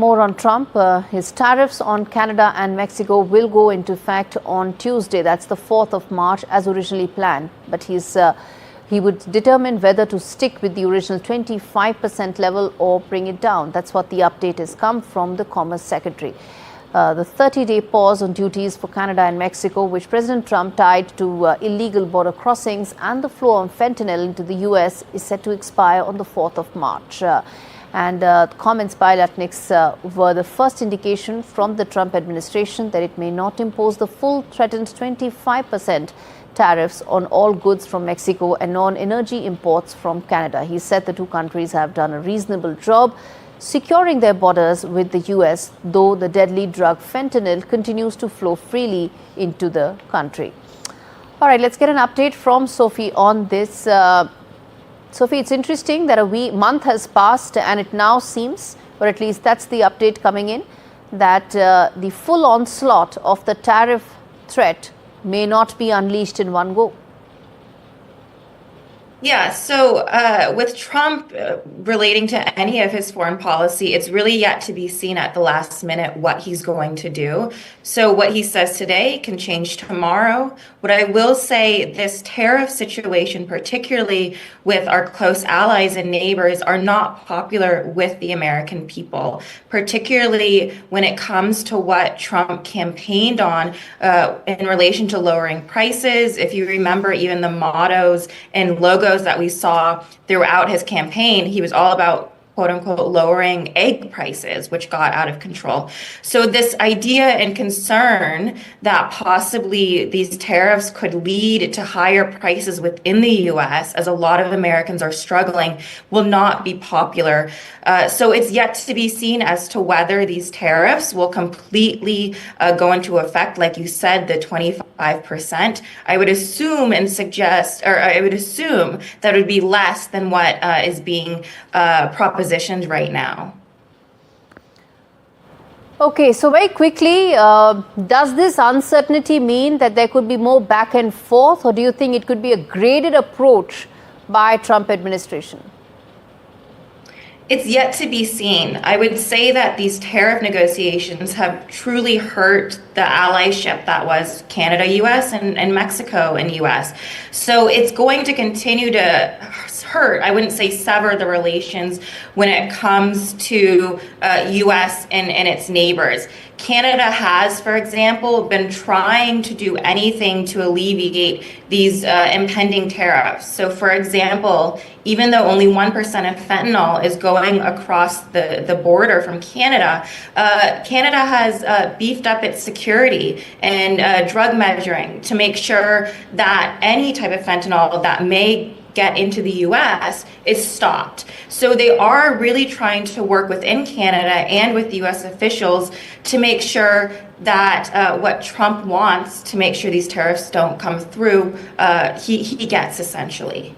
More on Trump. His tariffs on Canada and Mexico will go into effect on Tuesday. That's the 4th of March as originally planned. But he would determine whether to stick with the original 25% level or bring it down. That's what the update has come from the Commerce Secretary. The 30-day pause on duties for Canada and Mexico, which President Trump tied to illegal border crossings and the flow of fentanyl into the U.S., is set to expire on the 4th of March. Comments by Lutnick were the first indication from the Trump administration that it may not impose the full threatened 25% tariffs on all goods from Mexico and non-energy imports from Canada. He said the two countries have done a reasonable job securing their borders with the U.S., though the deadly drug fentanyl continues to flow freely into the country. All right, let's get an update from Sophie on this. Sophie, it's interesting that a month has passed and it now seems, or at least that's the update coming in, that the full onslaught of the tariff threat may not be unleashed in one go. Yeah, so with Trump relating to any of his foreign policy, it's really yet to be seen at the last minute what he's going to do. So what he says today can change tomorrow. What I will say, this tariff situation, particularly with our close allies and neighbors, are not popular with the American people, particularly when it comes to what Trump campaigned on in relation to lowering prices. If you remember, even the mottos and logos that we saw throughout his campaign, he was all about quote unquote lowering egg prices, which got out of control. So this idea and concern that possibly these tariffs could lead to higher prices within the US, as a lot of Americans are struggling, will not be popular. So it's yet to be seen as to whether these tariffs will completely go into effect, like you said, the 25%. I would assume and suggest, or I would assume that it would be less than what is being propositioned right now. Okay, so very quickly, does this uncertainty mean that there could be more back and forth, or do you think it could be a graded approach by Trump administration? It's yet to be seen. I would say that these tariff negotiations have truly hurt the allyship that was Canada-US and Mexico and US. So it's going to continue to hurt, I wouldn't say sever the relations when it comes to US and its neighbors. Canada has, for example, been trying to do anything to alleviate these impending tariffs. So, for example, even though only 1% of fentanyl is going across the border from Canada, Canada has beefed up its security and drug measuring to make sure that any type of fentanyl that may get into the US is stopped. So they are really trying to work within Canada and with US officials to make sure that what Trump wants to make sure these tariffs don't come through, he gets essentially.